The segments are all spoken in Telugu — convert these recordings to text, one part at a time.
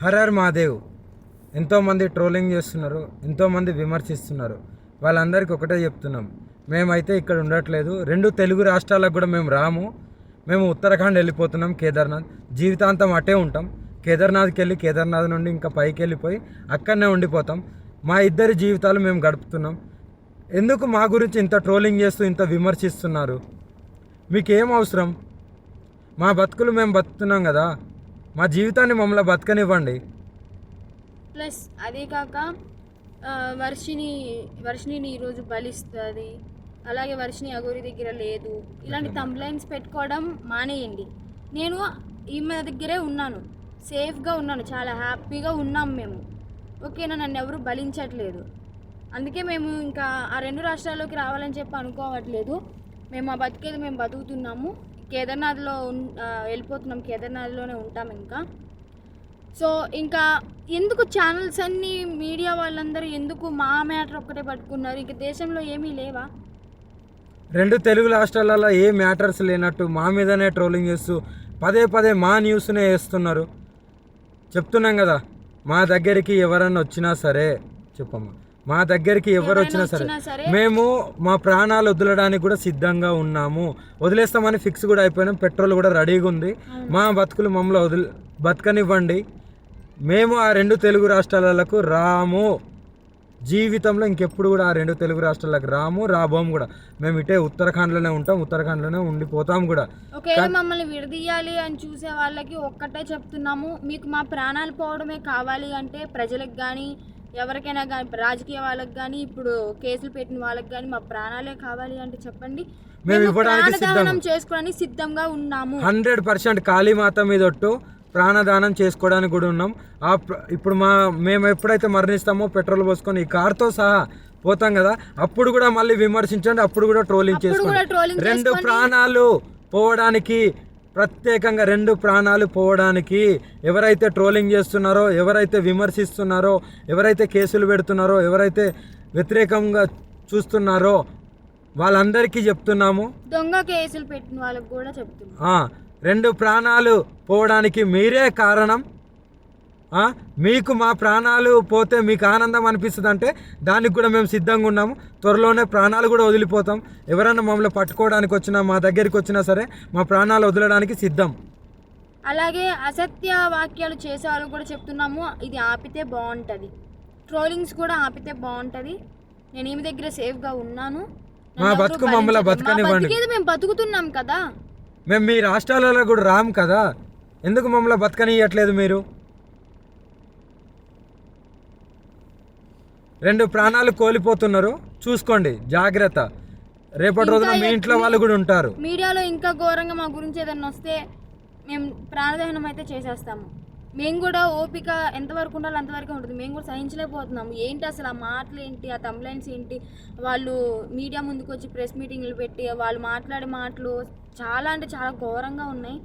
Her her Mahadev. ఎంతోమంది ట్రోలింగ్ చేస్తున్నారు, ఎంతోమంది విమర్శిస్తున్నారు. వాళ్ళందరికీ ఒకటే చెప్తున్నాం, మేమైతే ఇక్కడ ఉండట్లేదు. 2 తెలుగు రాష్ట్రాలకు కూడా మేము రాము. మేము ఉత్తరాఖండ్ వెళ్ళిపోతున్నాం, కేదార్నాథ్. జీవితాంతం అటే ఉంటాం. కేదార్నాథ్కి వెళ్ళి కేదార్నాథ్ నుండి ఇంకా పైకి వెళ్ళిపోయి అక్కడనే ఉండిపోతాం. మా ఇద్దరి జీవితాలు మేము గడుపుతున్నాం. ఎందుకు మా గురించి ఇంత ట్రోలింగ్ చేస్తూ ఇంత విమర్శిస్తున్నారు? మీకేం అవసరం? మా బతుకులు మేము బతుకుతున్నాం కదా, మా జీవితాన్ని మమ్మల్ని బతకనివ్వండి. ప్లస్ అదే కాక వర్షిని ఈరోజు బలిస్తుంది, అలాగే వర్షిని అగోరి దగ్గర లేదు, ఇలాంటి తంబ్లైన్స్ పెట్టుకోవడం మానేయండి. నేను ఈమె దగ్గరే ఉన్నాను, సేఫ్గా ఉన్నాను, చాలా హ్యాపీగా ఉన్నాం మేము. ఓకేనా, నన్ను ఎవరు బలించట్లేదు. అందుకే మేము ఇంకా ఆ 2 రాష్ట్రాల్లోకి రావాలని చెప్పి అనుకోవట్లేదు. మేము ఆ బతికేది మేము బతుకుతున్నాము. కేదార్నాథ్లో వెళ్ళిపోతున్నాం, కేదార్నాథ్లోనే ఉంటాం ఇంకా. సో ఇంకా ఎందుకు ఛానల్స్ అన్నీ, మీడియా వాళ్ళందరూ ఎందుకు మా మ్యాటర్ ఒక్కటే పట్టుకున్నారు? ఇంక దేశంలో ఏమీ లేవా? 2 తెలుగు రాష్ట్రాలలో ఏ మ్యాటర్స్ లేనట్టు మా మీదనే ట్రోలింగ్ చేస్తూ పదే పదే మా న్యూస్నే వేస్తున్నారు. చెప్తున్నాం కదా, మా దగ్గరికి ఎవరన్నా వచ్చినా సరే, చెప్పమ్మా, మా దగ్గరికి ఎవరు వచ్చినా సరే మేము మా ప్రాణాలు వదలడానికి కూడా సిద్ధంగా ఉన్నాము. వదిలేస్తామని ఫిక్స్ కూడా అయిపోయినాం. పెట్రోల్ కూడా రెడీగా ఉంది. మా బతుకులు మమ్మల్ని బతకనివ్వండి. మేము ఆ 2 తెలుగు రాష్ట్రాలకు రాము. జీవితంలో ఇంకెప్పుడు కూడా ఆ 2 తెలుగు రాష్ట్రాలకు రాబోము కూడా. మేము ఇటే ఉత్తరాఖండ్లోనే ఉంటాం, ఉత్తరాఖండ్లోనే ఉండిపోతాం కూడా. ఒకవేళ మమ్మల్ని విడదీయాలి అని చూసే వాళ్ళకి ఒక్కటే చెప్తున్నాము, మీకు మా ప్రాణాలు పోవడమే కావాలి అంటే ప్రజలకు కానీ ఎవరికైనా కానీ, రాజకీయ వాళ్ళకి కానీ, ఇప్పుడు కేసులు పెట్టిన వాళ్ళకి కానీ మా ప్రాణాలే కావాలి అంటే చెప్పండి, మేము ఇవ్వడానికి చేసుకోవడానికి సిద్ధంగా ఉన్నాము. 100% కాళీమాత మీద ఒట్టు ప్రాణదానం చేసుకోవడానికి కూడా ఉన్నాం. ఇప్పుడు మేము ఎప్పుడైతే మరణిస్తామో పెట్రోల్ పోసుకొని ఈ కార్తో సహా పోతాం కదా, అప్పుడు కూడా మళ్ళీ విమర్శించండి, అప్పుడు కూడా ట్రోలింగ్ చేసుకోండి. 2 ప్రాణాలు పోవడానికి, ప్రత్యేకంగా 2 ప్రాణాలు పోవడానికి ఎవరైతే ట్రోలింగ్ చేస్తున్నారో, ఎవరైతే విమర్శిస్తున్నారో, ఎవరైతే కేసులు పెడుతున్నారో, ఎవరైతే వ్యతిరేకంగా చూస్తున్నారో వాళ్ళందరికీ చెప్తున్నాము. దొంగ కేసులు పెట్టిన వాళ్ళకి కూడా చెప్తున్నాము, 2 ప్రాణాలు పోవడానికి మీరే కారణం. మీకు మా ప్రాణాలు పోతే మీకు ఆనందం అనిపిస్తుంది అంటే దానికి కూడా మేము సిద్ధంగా ఉన్నాము. త్వరలోనే ప్రాణాలు కూడా వదిలిపోతాం. ఎవరైనా మమ్మల్ని పట్టుకోవడానికి వచ్చినా, మా దగ్గరికి వచ్చినా సరే మా ప్రాణాలు వదలడానికి సిద్ధం. అలాగే అసత్య వాక్యాలు చేసే వాళ్ళు కూడా చెప్తున్నాము, ఇది ఆపితే బాగుంటుంది. ట్రోలింగ్స్ కూడా ఆపితే బాగుంటుంది. నేను ఈమె దగ్గర సేఫ్గా ఉన్నాను. మా బతుకు మమ్మల్ని బతకనివ్వండి. మేము బతుకుతున్నాం కదా, మేము మీ రాష్ట్రాలలో కూడా రాము కదా, ఎందుకు మమ్మల్ని బతకనియట్లేదు మీరు? 2 ప్రాణాలు కోల్పోతున్నారు, చూసుకోండి, జాగ్రత్త. రేపటి రోజున మీ ఇంట్లో వాళ్ళు కూడా ఉంటారు. మీడియాలో ఇంకా ఘోరంగా మా గురించి ఏదన్నా వస్తే మేము ప్రాణదహనం అయితే చేసేస్తాము. మేము కూడా ఓపిక ఎంతవరకు ఉండాలో అంతవరకు ఉంటుంది. మేము కూడా సహించలేకపోతున్నాము. ఏంటి అసలు ఆ మాటలు ఏంటి, ఆ తంబ్లైన్స్ ఏంటి, వాళ్ళు మీడియా ముందుకు వచ్చి ప్రెస్ మీటింగ్లు పెట్టి వాళ్ళు మాట్లాడే మాటలు చాలా అంటే చాలా ఘోరంగా ఉన్నాయి.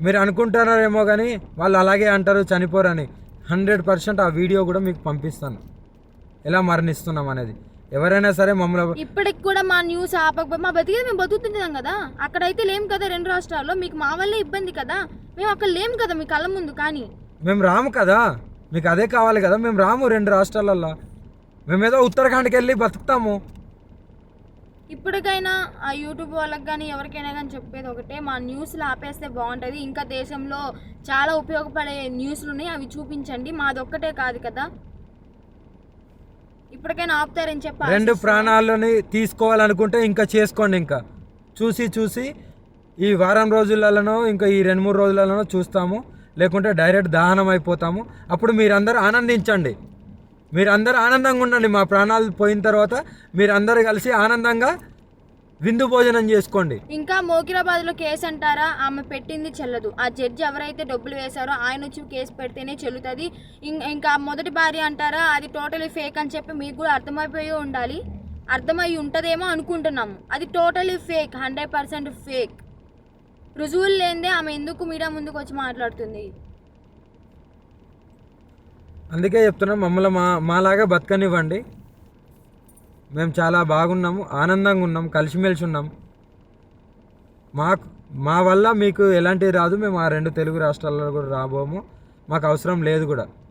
మీరు అనుకుంటున్నారేమో కానీ వాళ్ళు అలాగే అంటారు, చనిపోరని. 100% ఆ వీడియో కూడా మీకు పంపిస్తాను, ఎలా మరణిస్తున్నాం అనేది. ఎవరైనా సరే మమ్మల్ని ఇప్పటికి కూడా మా న్యూస్ ఆపకపోతే మా బతికేది మేము బతుకుతున్నాం కదా. అక్కడైతే లేం కదా 2 రాష్ట్రాల్లో, మీకు మా వల్లే ఇబ్బంది కదా. మేము అక్కడ లేం కదా మీ కళ్ళ ముందు. కానీ మేము రాము కదా, మీకు అదే కావాలి కదా. మేము రాము 2 రాష్ట్రాలల్లో, మేమేదో ఉత్తరాఖండ్కి వెళ్ళి బతుకుతాము. ఇప్పటికైనా ఆ యూట్యూబ్ వాళ్ళకి కానీ ఎవరికైనా కానీ చెప్పేది ఒకటే, మా న్యూస్లు ఆపేస్తే బాగుంటుంది. ఇంకా దేశంలో చాలా ఉపయోగపడే న్యూస్లు ఉన్నాయి, అవి చూపించండి. మాది ఒక్కటే కాదు కదా, ఇప్పటికైనా ఆపుతారని చెప్పి. 2 ప్రాణాలని తీసుకోవాలనుకుంటే ఇంకా చేసుకోండి. ఇంకా చూసి ఈ వారం రోజులలోనో ఇంకా ఈ 2-3 రోజులలోనో చూస్తాము, లేకుంటే డైరెక్ట్ దహనం అయిపోతాము. అప్పుడు మీరందరూ ఆనందించండి, మీరందరూ ఆనందంగా ఉండండి. మా ప్రాణాలు పోయిన తర్వాత మీరందరూ కలిసి ఆనందంగా విందు భోజనం చేసుకోండి. ఇంకా మోకిరాబాద్లో కేసు అంటారా, ఆమె పెట్టింది చెల్లదు. ఆ జడ్జి ఎవరైతే డబ్బులు వేశారో ఆయన వచ్చి కేసు పెడితేనే చెల్లుతుంది. ఇంకా మొదటి భార్య అంటారా, అది టోటలీ ఫేక్ అని చెప్పి మీకు కూడా అర్థమైపోయి ఉండాలి. అర్థమై ఉంటుందేమో అనుకుంటున్నాము. అది టోటలీ ఫేక్, 100% ఫేక్. రుజువులు లేనిదే ఆమె ఎందుకు మీడియా ముందుకు వచ్చి మాట్లాడుతుంది? అందుకే చెప్తున్నాం, మమ్మల్ని మాలాగా బతకనివ్వండి. మేము చాలా బాగున్నాము, ఆనందంగా ఉన్నాం, కలిసిమెలిసి ఉన్నాం. మా వల్ల మీకు ఎలాంటివి రాదు. మేము ఆ 2 తెలుగు రాష్ట్రాల్లో కూడా రాబోము. మాకు అవసరం లేదు కూడా.